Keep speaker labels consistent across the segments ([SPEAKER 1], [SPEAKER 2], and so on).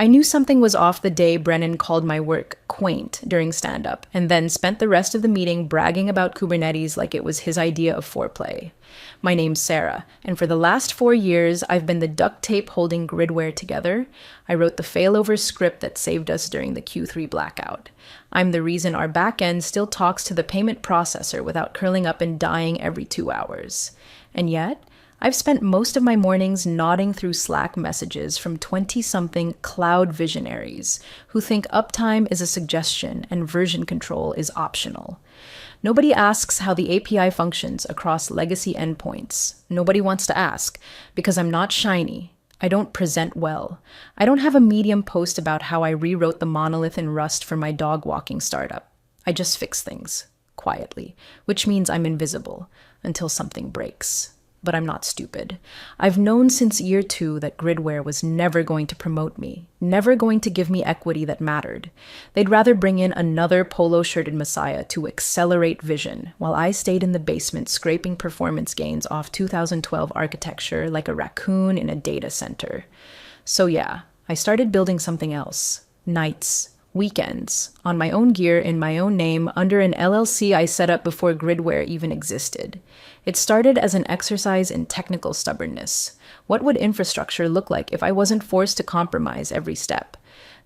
[SPEAKER 1] I knew something was off the day Brennan called my work quaint during stand-up, and then spent the rest of the meeting bragging about Kubernetes like it was his idea of foreplay. My name's Sarah, and for the last 4 years, I've been the duct tape holding Gridware together. I wrote the failover script that saved us during the Q3 blackout. I'm the reason our backend still talks to the payment processor without curling up and dying every 2 hours. And yet, I've spent most of my mornings nodding through Slack messages from 20-something cloud visionaries who think uptime is a suggestion and version control is optional. Nobody asks how the API functions across legacy endpoints. Nobody wants to ask, because I'm not shiny. I don't present well. I don't have a Medium post about how I rewrote the monolith in Rust for my dog walking startup. I just fix things, quietly, which means I'm invisible, until something breaks. But I'm not stupid. I've known since year 2 that Gridware was never going to promote me, never going to give me equity that mattered. They'd rather bring in another polo-shirted messiah to accelerate vision, while I stayed in the basement scraping performance gains off 2012 architecture like a raccoon in a data center. So yeah, I started building something else. Nights. Weekends, on my own gear in my own name under an LLC I set up before Gridware even existed. It started as an exercise in technical stubbornness. What would infrastructure look like if I wasn't forced to compromise every step?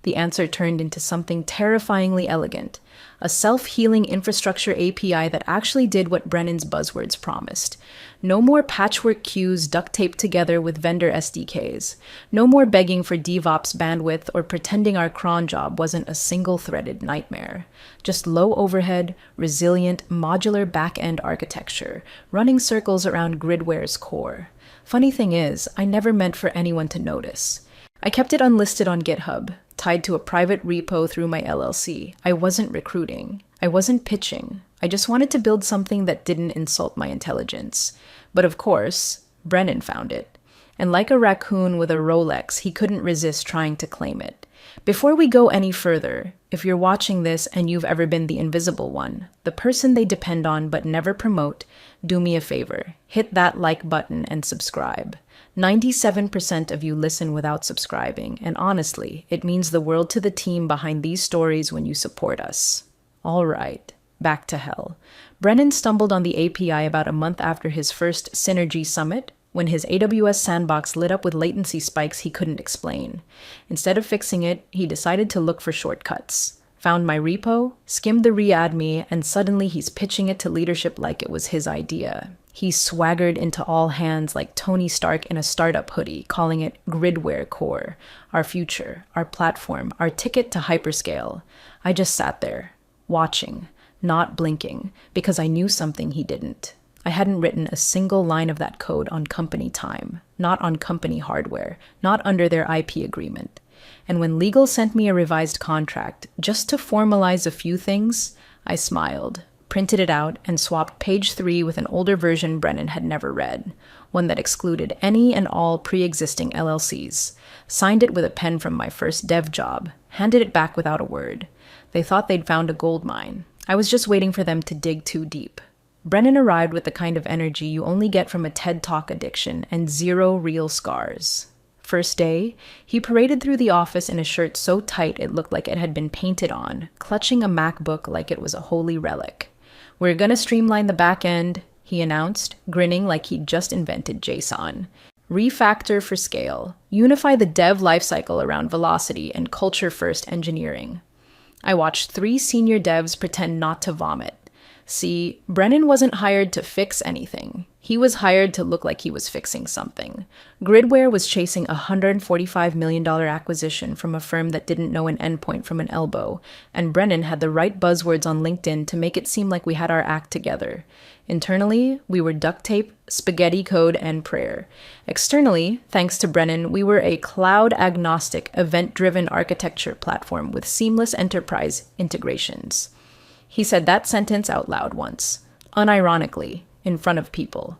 [SPEAKER 1] The answer turned into something terrifyingly elegant, a self-healing infrastructure API that actually did what Brennan's buzzwords promised. No more patchwork queues duct taped together with vendor SDKs. No more begging for DevOps bandwidth or pretending our cron job wasn't a single-threaded nightmare. Just low overhead, resilient, modular back-end architecture, running circles around Gridware's core. Funny thing is, I never meant for anyone to notice. I kept it unlisted on GitHub, tied to a private repo through my LLC. I wasn't recruiting. I wasn't pitching. I just wanted to build something that didn't insult my intelligence. But of course, Brennan found it. And like a raccoon with a Rolex, he couldn't resist trying to claim it. Before we go any further, if you're watching this and you've ever been the invisible one, the person they depend on but never promote, do me a favor. Hit that like button and subscribe. 97% of you listen without subscribing, and honestly, it means the world to the team behind these stories when you support us. All right, back to hell. Brennan stumbled on the API about a month after his first Synergy Summit, when his AWS sandbox lit up with latency spikes he couldn't explain. Instead of fixing it, he decided to look for shortcuts. Found my repo, skimmed the readme, and suddenly he's pitching it to leadership like it was his idea. He swaggered into all hands like Tony Stark in a startup hoodie, calling it Gridware Core, our future, our platform, our ticket to hyperscale. I just sat there, watching, not blinking, because I knew something he didn't. I hadn't written a single line of that code on company time, not on company hardware, not under their IP agreement. And when legal sent me a revised contract, just to formalize a few things, I smiled, printed it out, and swapped page 3 with an older version Brennan had never read, one that excluded any and all pre-existing LLCs, signed it with a pen from my first dev job, handed it back without a word. They thought they'd found a gold mine. I was just waiting for them to dig too deep. Brennan arrived with the kind of energy you only get from a TED Talk addiction and 0 real scars. First day, he paraded through the office in a shirt so tight it looked like it had been painted on, clutching a MacBook like it was a holy relic. "We're gonna streamline the back end," he announced, grinning like he'd just invented JSON. "Refactor for scale. Unify the dev lifecycle around velocity and culture-first engineering." I watched 3 senior devs pretend not to vomit. See, Brennan wasn't hired to fix anything. He was hired to look like he was fixing something. Gridware was chasing a $145 million acquisition from a firm that didn't know an endpoint from an elbow, and Brennan had the right buzzwords on LinkedIn to make it seem like we had our act together. Internally, we were duct tape, spaghetti code, and prayer. Externally, thanks to Brennan, we were a cloud-agnostic, event-driven architecture platform with seamless enterprise integrations. He said that sentence out loud once, unironically, in front of people.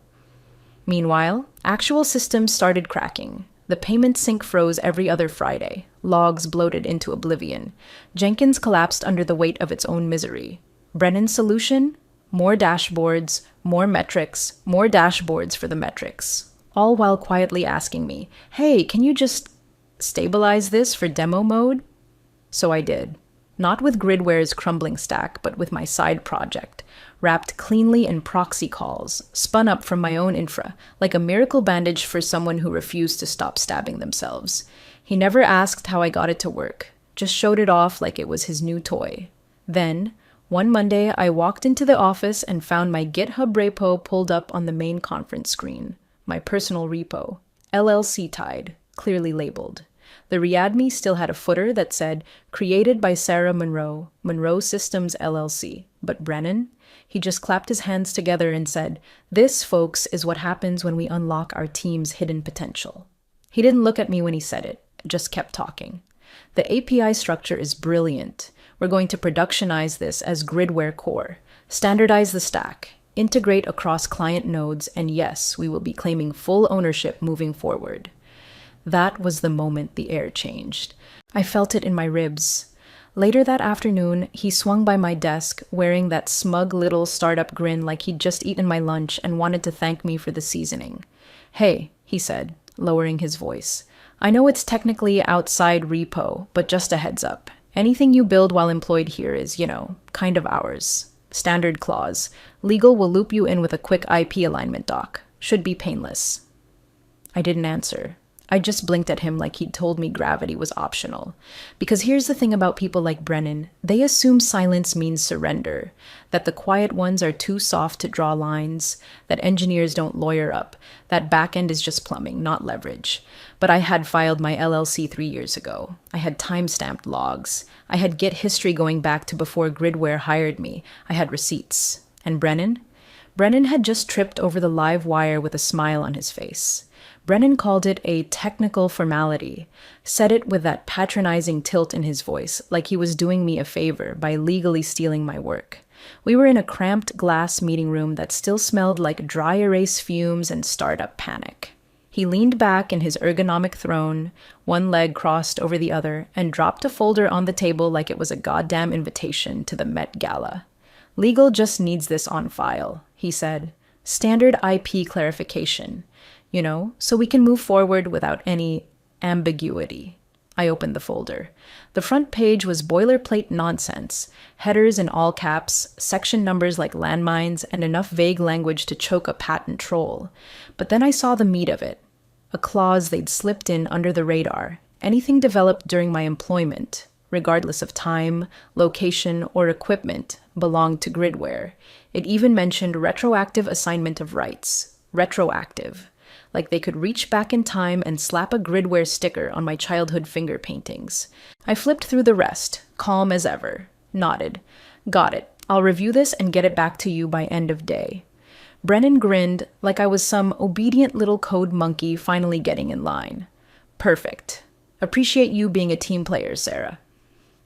[SPEAKER 1] Meanwhile, actual systems started cracking. The payment sync froze every other Friday. Logs bloated into oblivion. Jenkins collapsed under the weight of its own misery. Brennan's solution? More dashboards, more metrics, more dashboards for the metrics. All while quietly asking me, "Hey, can you just Stabilize this for demo mode? So I did. Not with Gridware's crumbling stack, but with my side project, wrapped cleanly in proxy calls, spun up from my own infra, like a miracle bandage for someone who refused to stop stabbing themselves. He never asked how I got it to work, just showed it off like it was his new toy. Then, one Monday, I walked into the office and found my GitHub repo pulled up on the main conference screen. My personal repo, LLC tied, clearly labeled. The README still had a footer that said, created by Sarah Monroe, Monroe Systems LLC. But Brennan? He just clapped his hands together and said, this, folks, is what happens when we unlock our team's hidden potential. He didn't look at me when he said it, just kept talking. The API structure is brilliant. We're going to productionize this as Gridware Core, standardize the stack, integrate across client nodes, and yes, we will be claiming full ownership moving forward. That was the moment the air changed. I felt it in my ribs. Later that afternoon, he swung by my desk, wearing that smug little startup grin like he'd just eaten my lunch and wanted to thank me for the seasoning. Hey, he said, lowering his voice. I know it's technically outside repo, but just a heads up. Anything you build while employed here is, kind of ours. Standard clause. Legal will loop you in with a quick IP alignment doc. Should be painless. I didn't answer. I just blinked at him like he'd told me gravity was optional. Because here's the thing about people like Brennan. They assume silence means surrender, that the quiet ones are too soft to draw lines, that engineers don't lawyer up, that backend is just plumbing, not leverage. But I had filed my LLC 3 years ago. I had time-stamped logs. I had Git history going back to before Gridware hired me. I had receipts. And Brennan? Brennan had just tripped over the live wire with a smile on his face. Brennan called it a technical formality, said it with that patronizing tilt in his voice, like he was doing me a favor by legally stealing my work. We were in a cramped glass meeting room that still smelled like dry erase fumes and startup panic. He leaned back in his ergonomic throne, one leg crossed over the other, and dropped a folder on the table like it was a goddamn invitation to the Met Gala. Legal just needs this on file, he said. Standard IP clarification. So we can move forward without any ambiguity. I opened the folder. The front page was boilerplate nonsense, headers in all caps, section numbers like landmines, and enough vague language to choke a patent troll. But then I saw the meat of it, a clause they'd slipped in under the radar, anything developed during my employment, regardless of time, location, or equipment, belonged to Gridware. It even mentioned retroactive assignment of rights. Retroactive. Like they could reach back in time and slap a Gridware sticker on my childhood finger paintings. I flipped through the rest, calm as ever, nodded. Got it. I'll review this and get it back to you by end of day. Brennan grinned like I was some obedient little code monkey finally getting in line. Perfect. Appreciate you being a team player, Sarah.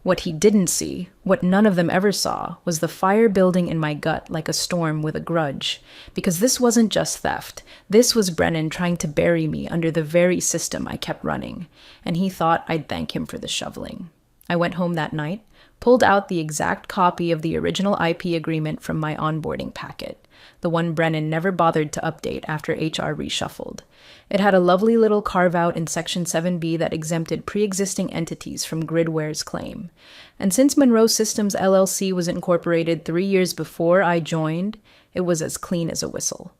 [SPEAKER 1] What he didn't see, what none of them ever saw, was the fire building in my gut like a storm with a grudge. Because this wasn't just theft. This was Brennan trying to bury me under the very system I kept running. And he thought I'd thank him for the shoveling. I went home that night, pulled out the exact copy of the original IP agreement from my onboarding packet, the one Brennan never bothered to update after HR reshuffled. It had a lovely little carve-out in Section 7B that exempted pre-existing entities from Gridware's claim. And since Monroe Systems LLC was incorporated 3 years before I joined, it was as clean as a whistle.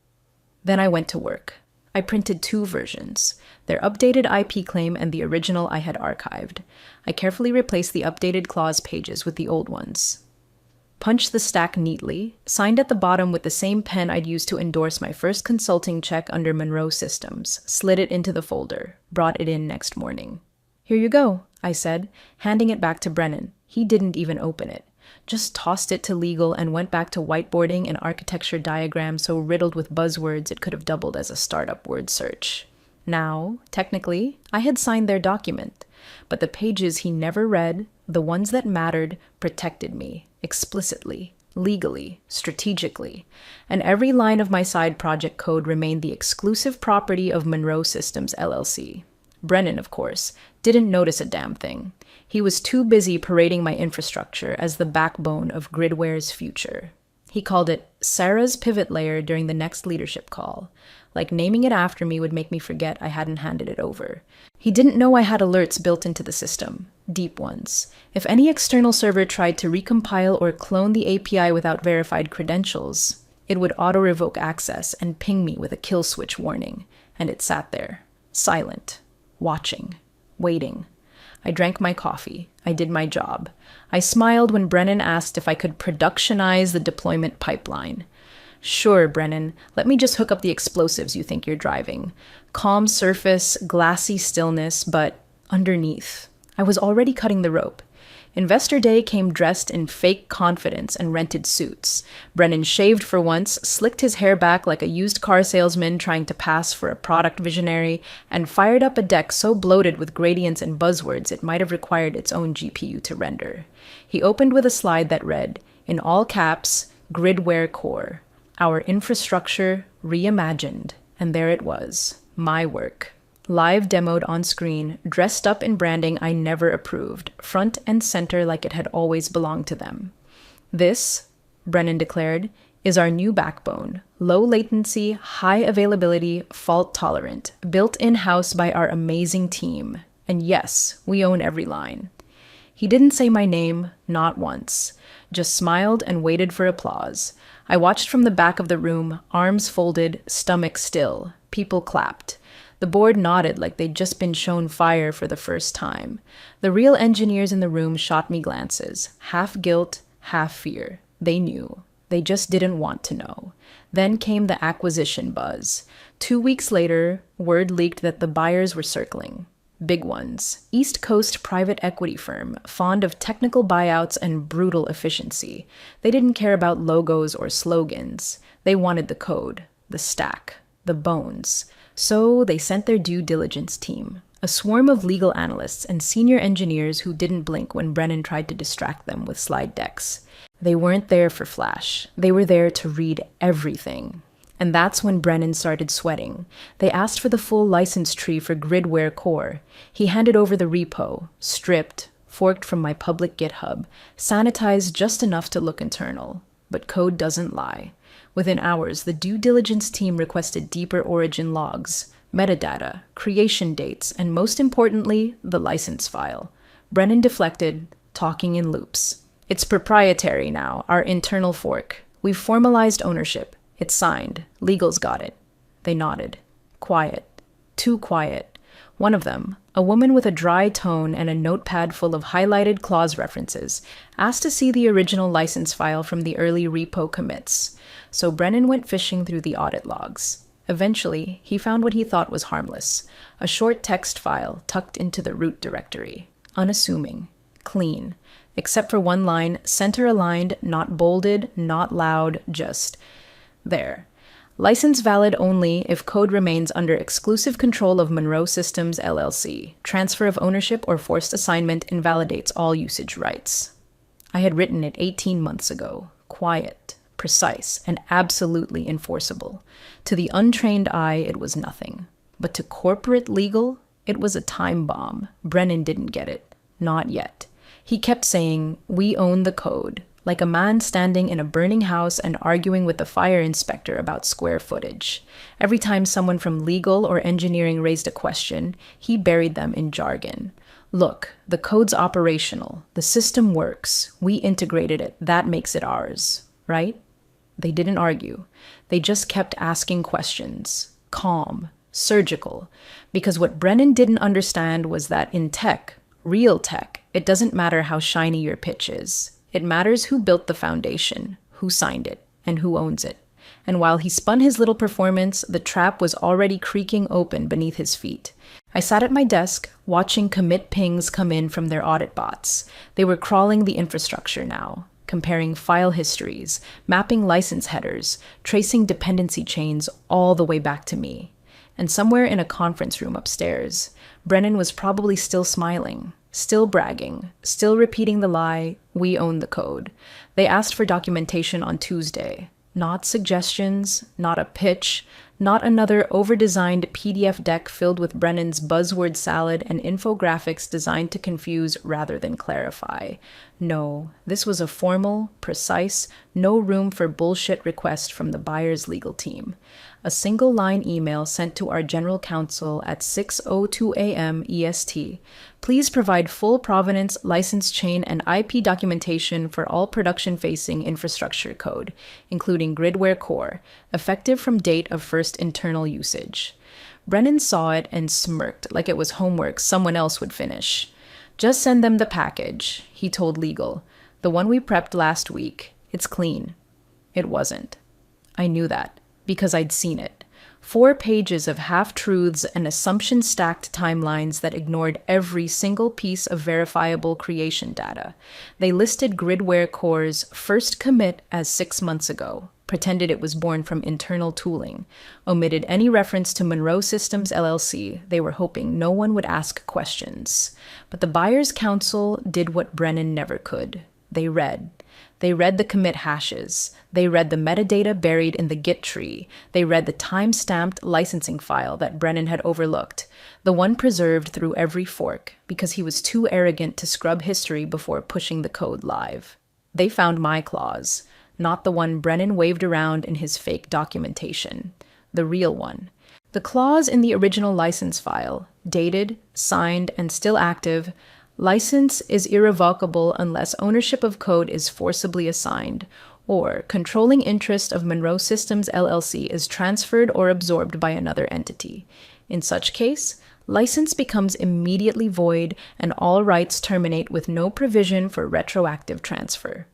[SPEAKER 1] Then I went to work. I printed 2 versions, their updated IP claim and the original I had archived. I carefully replaced the updated clause pages with the old ones. Punched the stack neatly, signed at the bottom with the same pen I'd used to endorse my first consulting check under Monroe Systems, slid it into the folder, brought it in next morning. Here you go, I said, handing it back to Brennan. He didn't even open it. Just tossed it to legal and went back to whiteboarding an architecture diagram so riddled with buzzwords it could have doubled as a startup word search. Now, technically, I had signed their document, but the pages he never read, the ones that mattered, protected me. Explicitly, legally, strategically, and every line of my side project code remained the exclusive property of Monroe Systems LLC. Brennan, of course, didn't notice a damn thing. He was too busy parading my infrastructure as the backbone of Gridware's future. He called it Sarah's pivot layer during the next leadership call, like naming it after me would make me forget I hadn't handed it over. He didn't know I had alerts built into the system, deep ones. If any external server tried to recompile or clone the API without verified credentials, it would auto-revoke access and ping me with a kill switch warning. And it sat there, silent, watching, waiting. I drank my coffee. I did my job. I smiled when Brennan asked if I could productionize the deployment pipeline. Sure, Brennan, let me just hook up the explosives you think you're driving. Calm surface, glassy stillness, but underneath, I was already cutting the rope. Investor Day came dressed in fake confidence and rented suits. Brennan shaved for once, slicked his hair back like a used car salesman trying to pass for a product visionary, and fired up a deck so bloated with gradients and buzzwords it might have required its own GPU to render. He opened with a slide that read, in all caps, Gridware Core, our infrastructure reimagined. And there it was, my work. Live demoed on screen, dressed up in branding I never approved, front and center like it had always belonged to them. This, Brennan declared, is our new backbone. Low latency, high availability, fault tolerant, built in-house by our amazing team. And yes, we own every line. He didn't say my name, not once, just smiled and waited for applause. I watched from the back of the room, arms folded, stomach still. People clapped. The board nodded like they'd just been shown fire for the first time. The real engineers in the room shot me glances, half guilt, half fear. They knew. They just didn't want to know. Then came the acquisition buzz. 2 weeks later, word leaked that the buyers were circling. Big ones. East Coast private equity firm, fond of technical buyouts and brutal efficiency. They didn't care about logos or slogans. They wanted the code, the stack, the bones. So they sent their due diligence team, a swarm of legal analysts and senior engineers who didn't blink when Brennan tried to distract them with slide decks. They weren't there for flash. They were there to read everything. And that's when Brennan started sweating. They asked for the full license tree for Gridware Core. He handed over the repo, stripped, forked from my public GitHub, sanitized just enough to look internal. But code doesn't lie. Within hours, the due diligence team requested deeper origin logs, metadata, creation dates, and most importantly, the license file. Brennan deflected, talking in loops. It's proprietary now, our internal fork. We've formalized ownership. It's signed. Legal's got it. They nodded. Quiet. Too quiet. One of them, a woman with a dry tone and a notepad full of highlighted clause references, asked to see the original license file from the early repo commits. So Brennan went fishing through the audit logs. Eventually, he found what he thought was harmless, a short text file tucked into the root directory. Unassuming. Clean. Except for one line, center-aligned, not bolded, not loud, just there. License valid only if code remains under exclusive control of Monroe Systems, LLC. Transfer of ownership or forced assignment invalidates all usage rights. I had written it 18 months ago. Quiet, precise, and absolutely enforceable. To the untrained eye, it was nothing. But to corporate legal, it was a time bomb. Brennan didn't get it. Not yet. He kept saying, "We own the code," like a man standing in a burning house and arguing with the fire inspector about square footage. Every time someone from legal or engineering raised a question, he buried them in jargon. Look, the code's operational. The system works. We integrated it. That makes it ours, right? They didn't argue. They just kept asking questions. Calm, surgical. Because what Brennan didn't understand was that in tech, real tech, it doesn't matter how shiny your pitch is. It matters who built the foundation, who signed it, and who owns it. And while he spun his little performance, the trap was already creaking open beneath his feet. I sat at my desk, watching commit pings come in from their audit bots. They were crawling the infrastructure now, comparing file histories, mapping license headers, tracing dependency chains all the way back to me. And somewhere in a conference room upstairs, Brennan was probably still smiling. Still bragging, still repeating the lie, "We own the code." They asked for documentation on Tuesday. Not suggestions, not a pitch, not another over-designed PDF deck filled with Brennan's buzzword salad and infographics designed to confuse rather than clarify. No, this was a formal, precise, no room for bullshit request from the buyer's legal team. a single-line email sent to our general counsel at 6:02 a.m. EST. Please provide full provenance, license chain, and IP documentation for all production-facing infrastructure code, including Gridware Core, effective from date of first internal usage. Brennan saw it and smirked like it was homework someone else would finish. Just send them the package, he told legal. The one we prepped last week. It's clean. It wasn't. I knew that, because I'd seen it. 4 pages of half-truths and assumption-stacked timelines that ignored every single piece of verifiable creation data. They listed Gridware Core's first commit as 6 months ago, pretended it was born from internal tooling, omitted any reference to Monroe Systems LLC. They were hoping no one would ask questions. But the buyer's counsel did what Brennan never could. They read. They read the commit hashes. They read the metadata buried in the Git tree. They read the time-stamped licensing file that Brennan had overlooked, the one preserved through every fork, because he was too arrogant to scrub history before pushing the code live. They found my clause, not the one Brennan waved around in his fake documentation, the real one. The clause in the original license file, dated, signed, and still active, license is irrevocable unless ownership of code is forcibly assigned, or controlling interest of Monroe Systems LLC is transferred or absorbed by another entity. In such case, license becomes immediately void and all rights terminate with no provision for retroactive transfer.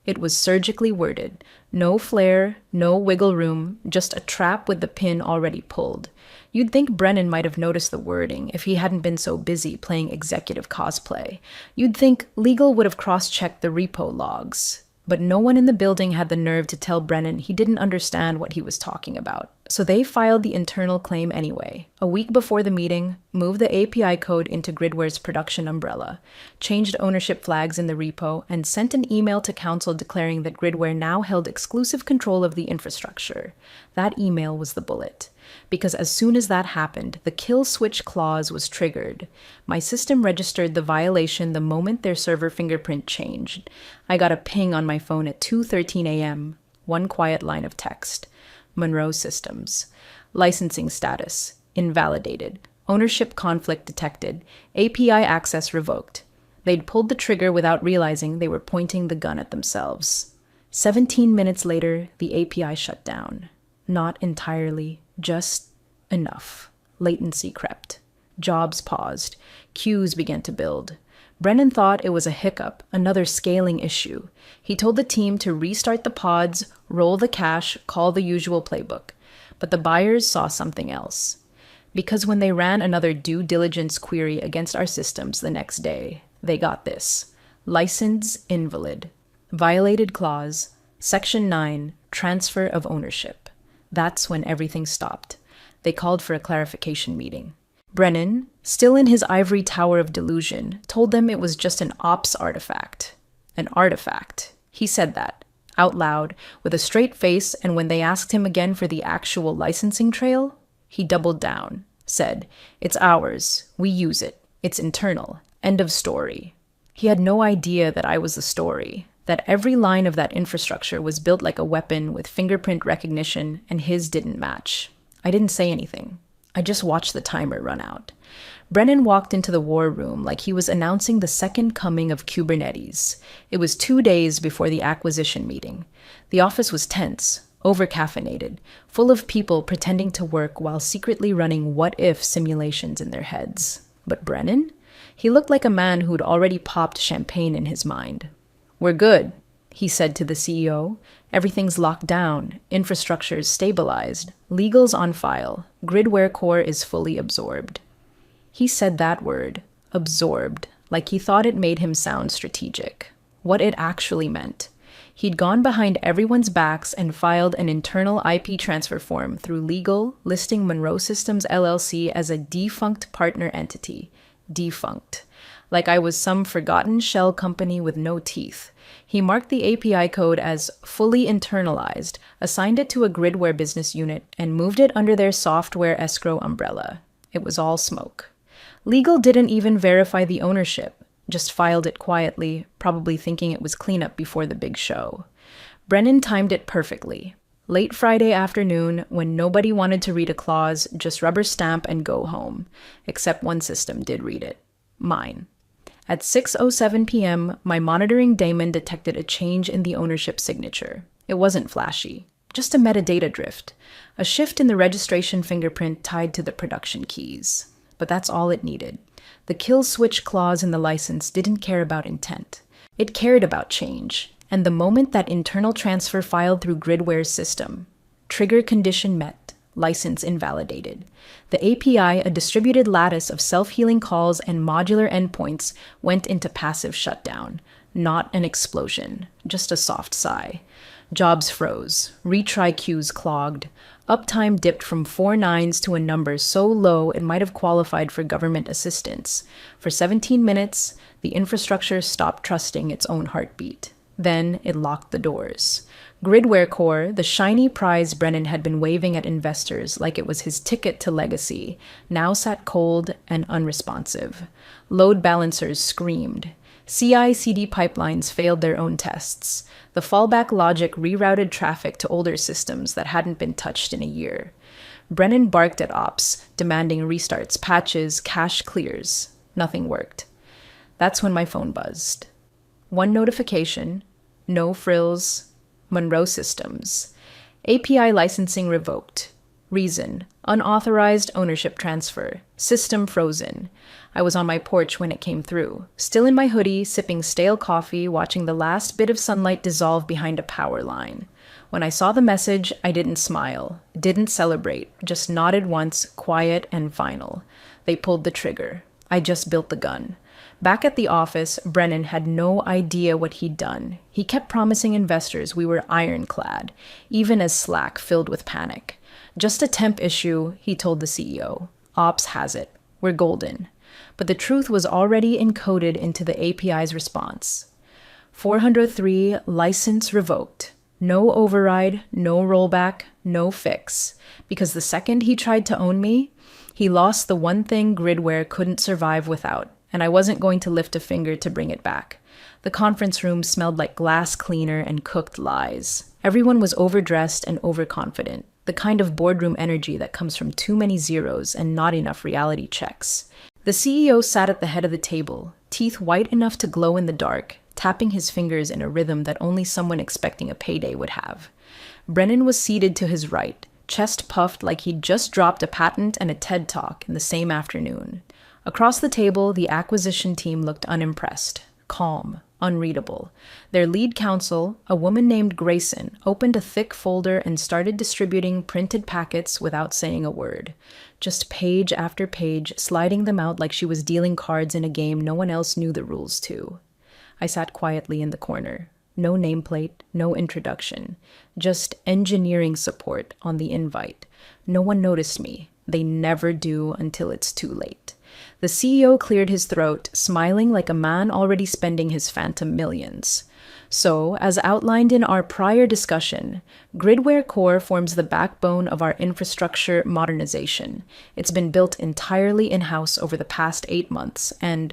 [SPEAKER 1] It was surgically worded. No flair, no wiggle room, just a trap with the pin already pulled. You'd think Brennan might have noticed the wording if he hadn't been so busy playing executive cosplay. You'd think legal would have cross-checked the repo logs. But no one in the building had the nerve to tell Brennan he didn't understand what he was talking about. So they filed the internal claim anyway. A week before the meeting, moved the API code into Gridware's production umbrella, changed ownership flags in the repo, and sent an email to counsel declaring that Gridware now held exclusive control of the infrastructure. That email was the bullet. Because as soon as that happened, the kill switch clause was triggered. My system registered the violation the moment their server fingerprint changed. I got a ping on my phone at 2:13 a.m., one quiet line of text. Monroe Systems. Licensing status. Invalidated. Ownership conflict detected. API access revoked. They'd pulled the trigger without realizing they were pointing the gun at themselves. 17 minutes later, the API shut down. Not entirely. Just enough. Latency crept. Jobs paused. Queues began to build. Brennan thought it was a hiccup, another scaling issue. He told the team to restart the pods, roll the cache, call the usual playbook. But the buyers saw something else. Because when they ran another due diligence query against our systems the next day, they got this. License invalid. Violated clause. Section 9, transfer of ownership. That's when everything stopped. They called for a clarification meeting. Brennan, still in his ivory tower of delusion, told them it was just an ops artifact. An artifact. He said that, out loud, with a straight face, and when they asked him again for the actual licensing trail, he doubled down, said, "It's ours. We use it. It's internal. End of story." He had no idea that I was the story, that every line of that infrastructure was built like a weapon with fingerprint recognition, and his didn't match. I didn't say anything. I just watched the timer run out. Brennan walked into the war room like he was announcing the second coming of Kubernetes. It was 2 days before the acquisition meeting. The office was tense, over-caffeinated, full of people pretending to work while secretly running what-if simulations in their heads. But Brennan? He looked like a man who'd already popped champagne in his mind. "We're good," he said to the CEO. "Everything's locked down. Infrastructure's stabilized. Legal's on file. Gridware Core is fully absorbed." He said that word, absorbed, like he thought it made him sound strategic. What it actually meant. He'd gone behind everyone's backs and filed an internal IP transfer form through legal, listing Monroe Systems LLC as a defunct partner entity. Defunct. Like I was some forgotten shell company with no teeth. He marked the API code as fully internalized, assigned it to a Gridware business unit, and moved it under their software escrow umbrella. It was all smoke. Legal didn't even verify the ownership, just filed it quietly, probably thinking it was cleanup before the big show. Brennan timed it perfectly. Late Friday afternoon, when nobody wanted to read a clause, just rubber stamp and go home. Except one system did read it. Mine. At 6:07 p.m., my monitoring daemon detected a change in the ownership signature. It wasn't flashy, just a metadata drift, a shift in the registration fingerprint tied to the production keys. But that's all it needed. The kill switch clause in the license didn't care about intent. It cared about change. And the moment that internal transfer filed through Gridware's system, trigger condition met, license invalidated. The API, a distributed lattice of self-healing calls and modular endpoints, went into passive shutdown. Not an explosion, just a soft sigh. Jobs froze, retry queues clogged. Uptime dipped from 4 nines to a number so low it might have qualified for government assistance. For 17 minutes, the infrastructure stopped trusting its own heartbeat. Then it locked the doors. Gridware Core, the shiny prize Brennan had been waving at investors like it was his ticket to legacy, now sat cold and unresponsive. Load balancers screamed. CI/CD pipelines failed their own tests. The fallback logic rerouted traffic to older systems that hadn't been touched in a year. Brennan barked at ops, demanding restarts, patches, cache clears. Nothing worked. That's when my phone buzzed. One notification, no frills, Monroe Systems. API licensing revoked. Reason, unauthorized ownership transfer. System frozen. I was on my porch when it came through, still in my hoodie, sipping stale coffee, watching the last bit of sunlight dissolve behind a power line. When I saw the message, I didn't smile, didn't celebrate, just nodded once, quiet and final. They pulled the trigger. I just built the gun. Back at the office, Brennan had no idea what he'd done. He kept promising investors we were ironclad, even as Slack filled with panic. Just a temp issue, he told the CEO. Ops has it. We're golden. But the truth was already encoded into the API's response. 403 license revoked. No override, no rollback, no fix. Because the second he tried to own me, he lost the one thing Gridware couldn't survive without. And I wasn't going to lift a finger to bring it back. The conference room smelled like glass cleaner and cooked lies. Everyone was overdressed and overconfident, the kind of boardroom energy that comes from too many zeros and not enough reality checks. The CEO sat at the head of the table, teeth white enough to glow in the dark, tapping his fingers in a rhythm that only someone expecting a payday would have. Brennan was seated to his right, chest puffed like he'd just dropped a patent and a TED Talk in the same afternoon. Across the table, the acquisition team looked unimpressed, calm, unreadable. Their lead counsel, a woman named Grayson, opened a thick folder and started distributing printed packets without saying a word. Just page after page, sliding them out like she was dealing cards in a game no one else knew the rules to. I sat quietly in the corner. No nameplate, no introduction. Just engineering support on the invite. No one noticed me. They never do until it's too late. The CEO cleared his throat, smiling like a man already spending his phantom millions. So, as outlined in our prior discussion, Gridware Core forms the backbone of our infrastructure modernization. It's been built entirely in-house over the past 8 months, and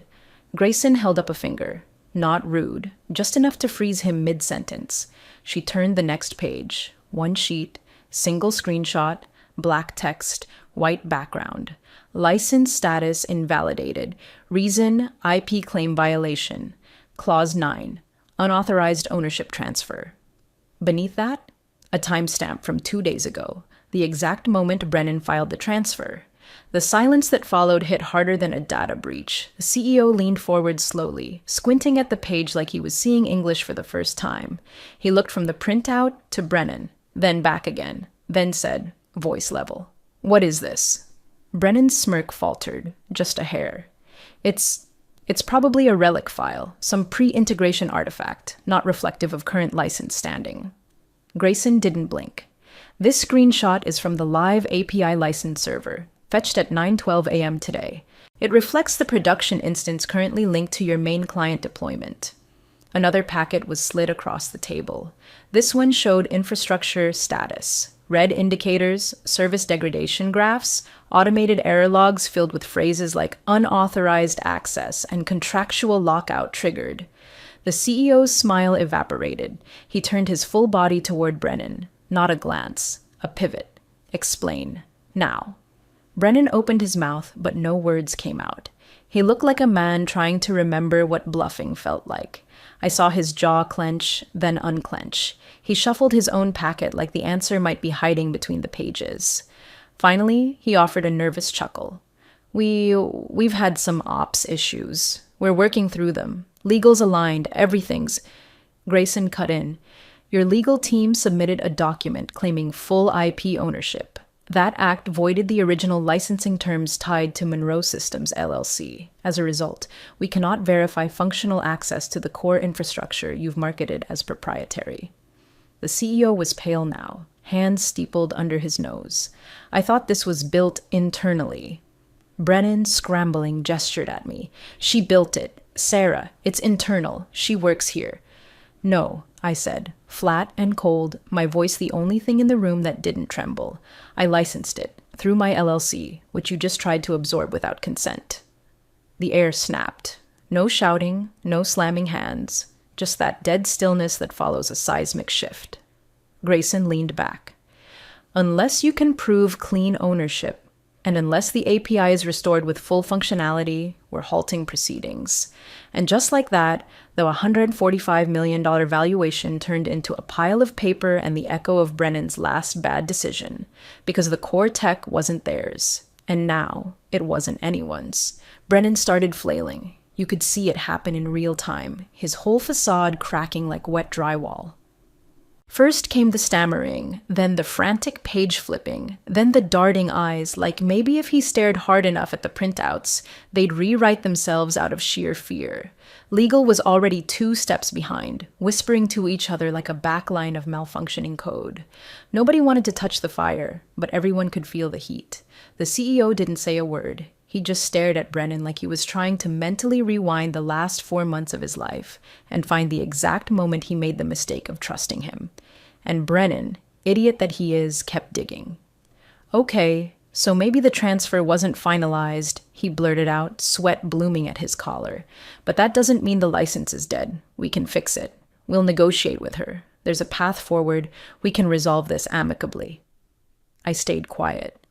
[SPEAKER 1] Grayson held up a finger. Not rude, just enough to freeze him mid-sentence. She turned the next page. One sheet, single screenshot, black text, white background. License status invalidated. Reason, IP claim violation. Clause 9, unauthorized ownership transfer. Beneath that, a timestamp from 2 days ago, the exact moment Brennan filed the transfer. The silence that followed hit harder than a data breach. The CEO leaned forward slowly, squinting at the page like he was seeing English for the first time. He looked from the printout to Brennan, then back again, then said, voice level, "What is this?" Brennan's smirk faltered, just a hair. It's probably a relic file, some pre-integration artifact, not reflective of current license standing. Grayson didn't blink. This screenshot is from the live API license server, fetched at 9:12 a.m. today. It reflects the production instance currently linked to your main client deployment. Another packet was slid across the table. This one showed infrastructure status. Red indicators, service degradation graphs, automated error logs filled with phrases like unauthorized access and contractual lockout triggered. The CEO's smile evaporated. He turned his full body toward Brennan. Not a glance. A pivot. Explain. Now. Brennan opened his mouth, but no words came out. He looked like a man trying to remember what bluffing felt like. I saw his jaw clench, then unclench. He shuffled his own packet like the answer might be hiding between the pages. Finally, he offered a nervous chuckle. We've had some ops issues. We're working through them. Legal's aligned, everything's... Grayson cut in. Your legal team submitted a document claiming full IP ownership. That act voided the original licensing terms tied to Monroe Systems, LLC. As a result, we cannot verify functional access to the core infrastructure you've marketed as proprietary. The CEO was pale now, hands steepled under his nose. I thought this was built internally. Brennan, scrambling, gestured at me. She built it. Sarah, it's internal. She works here. No, I said, flat and cold, my voice the only thing in the room that didn't tremble. I licensed it, through my LLC, which you just tried to absorb without consent. The air snapped. No shouting, no slamming hands, just that dead stillness that follows a seismic shift. Grayson leaned back. Unless you can prove clean ownership, and unless the API is restored with full functionality, we're halting proceedings. And just like that, the $145 million valuation turned into a pile of paper and the echo of Brennan's last bad decision, because the core tech wasn't theirs. And now, it wasn't anyone's. Brennan started flailing. You could see it happen in real time, his whole facade cracking like wet drywall. First came the stammering, then the frantic page flipping, then the darting eyes, like maybe if he stared hard enough at the printouts, they'd rewrite themselves out of sheer fear. Legal was already 2 steps behind, whispering to each other like a backline of malfunctioning code. Nobody wanted to touch the fire, but everyone could feel the heat. The CEO didn't say a word. He just stared at Brennan like he was trying to mentally rewind the last 4 months of his life and find the exact moment he made the mistake of trusting him. And Brennan, idiot that he is, kept digging. Okay, so maybe the transfer wasn't finalized, he blurted out, sweat blooming at his collar. But that doesn't mean the license is dead. We can fix it. We'll negotiate with her. There's a path forward. We can resolve this amicably. I stayed quiet.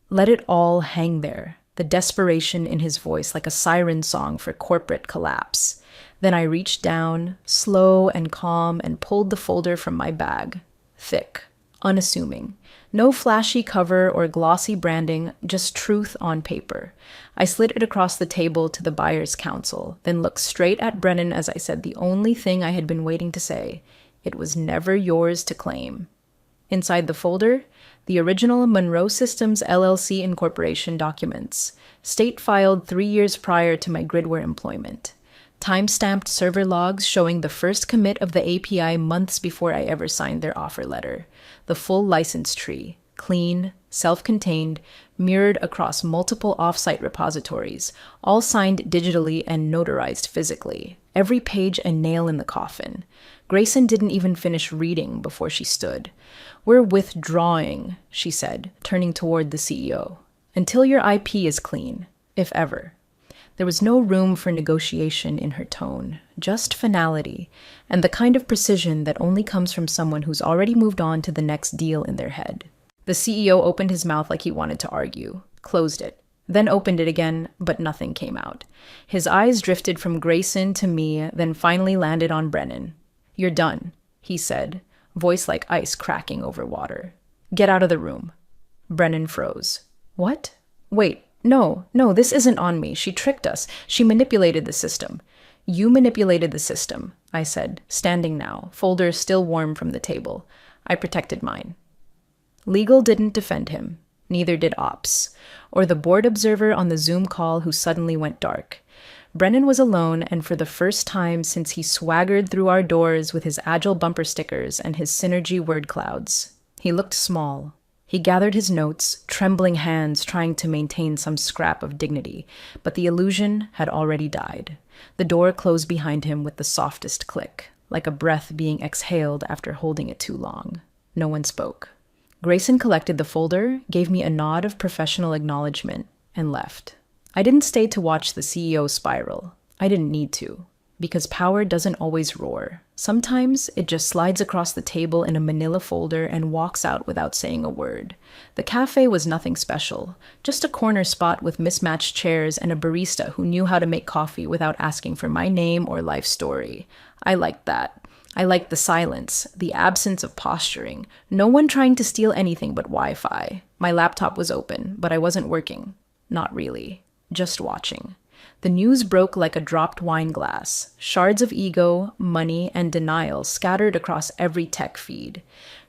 [SPEAKER 1] Let it all hang there, the desperation in his voice like a siren song for corporate collapse. Then I reached down, slow and calm, and pulled the folder from my bag. Thick, unassuming. No flashy cover or glossy branding, just truth on paper. I slid it across the table to the buyer's counsel, then looked straight at Brennan as I said the only thing I had been waiting to say. It was never yours to claim. Inside the folder, the original Monroe Systems LLC Incorporation documents, state-filed 3 years prior to my Gridware employment. Time-stamped server logs showing the first commit of the API months before I ever signed their offer letter. The full license tree, clean, self-contained, mirrored across multiple off-site repositories, all signed digitally and notarized physically. Every page a nail in the coffin. Grayson didn't even finish reading before she stood. We're withdrawing, she said, turning toward the CEO, until your IP is clean, if ever. There was no room for negotiation in her tone, just finality, and the kind of precision that only comes from someone who's already moved on to the next deal in their head. The CEO opened his mouth like he wanted to argue, closed it, then opened it again, but nothing came out. His eyes drifted from Grayson to me, then finally landed on Brennan. You're done, he said, voice like ice cracking over water. Get out of the room. Brennan froze. What? Wait. No, this isn't on me. She tricked us. She manipulated the system. You manipulated the system, I said, standing now, folder still warm from the table. I protected mine. Legal didn't defend him. Neither did Ops, or the board observer on the Zoom call who suddenly went dark. Brennan was alone, and for the first time since he swaggered through our doors with his agile bumper stickers and his synergy word clouds. He looked small. He gathered his notes, trembling hands trying to maintain some scrap of dignity, but the illusion had already died. The door closed behind him with the softest click, like a breath being exhaled after holding it too long. No one spoke. Grayson collected the folder, gave me a nod of professional acknowledgement, and left. I didn't stay to watch the CEO spiral. I didn't need to. Because power doesn't always roar. Sometimes it just slides across the table in a manila folder and walks out without saying a word. The cafe was nothing special, just a corner spot with mismatched chairs and a barista who knew how to make coffee without asking for my name or life story. I liked that. I liked the silence, the absence of posturing, no one trying to steal anything but Wi-Fi. My laptop was open, but I wasn't working. Not really. Just watching. The news broke like a dropped wine glass. Shards of ego, money, and denial scattered across every tech feed.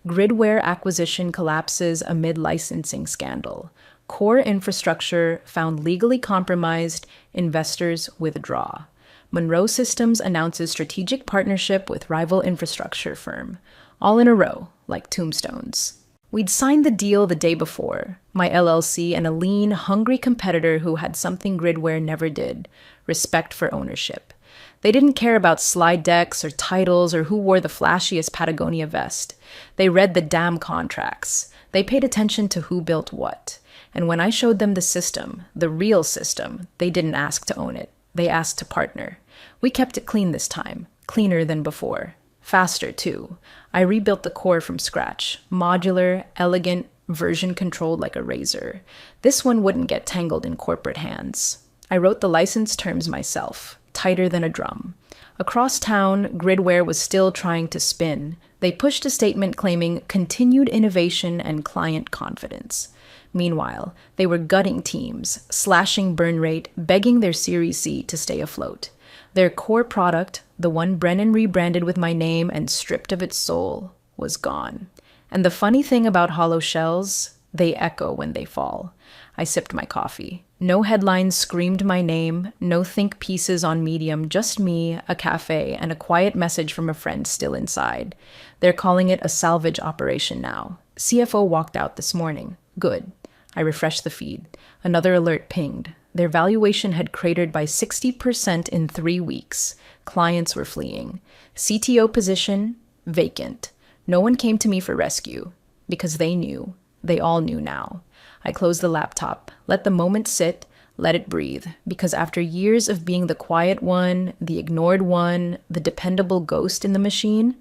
[SPEAKER 1] Gridware acquisition collapses amid licensing scandal. Core infrastructure found legally compromised. Investors withdraw. Monroe Systems announces strategic partnership with rival infrastructure firm. All in a row, like tombstones. We'd signed the deal the day before, my LLC and a lean, hungry competitor who had something Gridware never did, respect for ownership. They didn't care about slide decks or titles or who wore the flashiest Patagonia vest. They read the damn contracts. They paid attention to who built what. And when I showed them the system, the real system, they didn't ask to own it. They asked to partner. We kept it clean this time, cleaner than before. Faster, too. I rebuilt the core from scratch. Modular, elegant, version-controlled like a razor. This one wouldn't get tangled in corporate hands. I wrote the license terms myself, tighter than a drum. Across town, Gridware was still trying to spin. They pushed a statement claiming continued innovation and client confidence. Meanwhile, they were gutting teams, slashing burn rate, begging their Series C to stay afloat. Their core product, the one Brennan rebranded with my name and stripped of its soul, was gone. And the funny thing about hollow shells, they echo when they fall. I sipped my coffee. No headlines screamed my name, no think pieces on Medium, just me, a cafe, and a quiet message from a friend still inside. They're calling it a salvage operation now. CFO walked out this morning. Good. I refreshed the feed. Another alert pinged. Their valuation had cratered by 60% in 3 weeks. Clients were fleeing. CTO position, vacant. No one came to me for rescue. Because they knew. They all knew now. I closed the laptop, let the moment sit, let it breathe. Because after years of being the quiet one, the ignored one, the dependable ghost in the machine,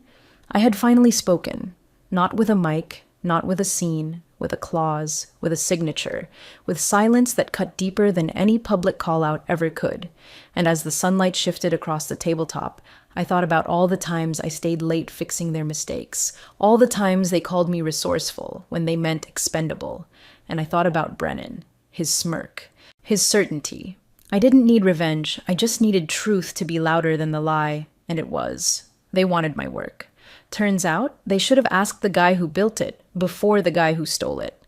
[SPEAKER 1] I had finally spoken. Not with a mic, not with a scene, with a clause, with a signature, with silence that cut deeper than any public call-out ever could. And as the sunlight shifted across the tabletop, I thought about all the times I stayed late fixing their mistakes, all the times they called me resourceful when they meant expendable. And I thought about Brennan, his smirk, his certainty. I didn't need revenge, I just needed truth to be louder than the lie, and it was. They wanted my work. Turns out, they should have asked the guy who built it before the guy who stole it.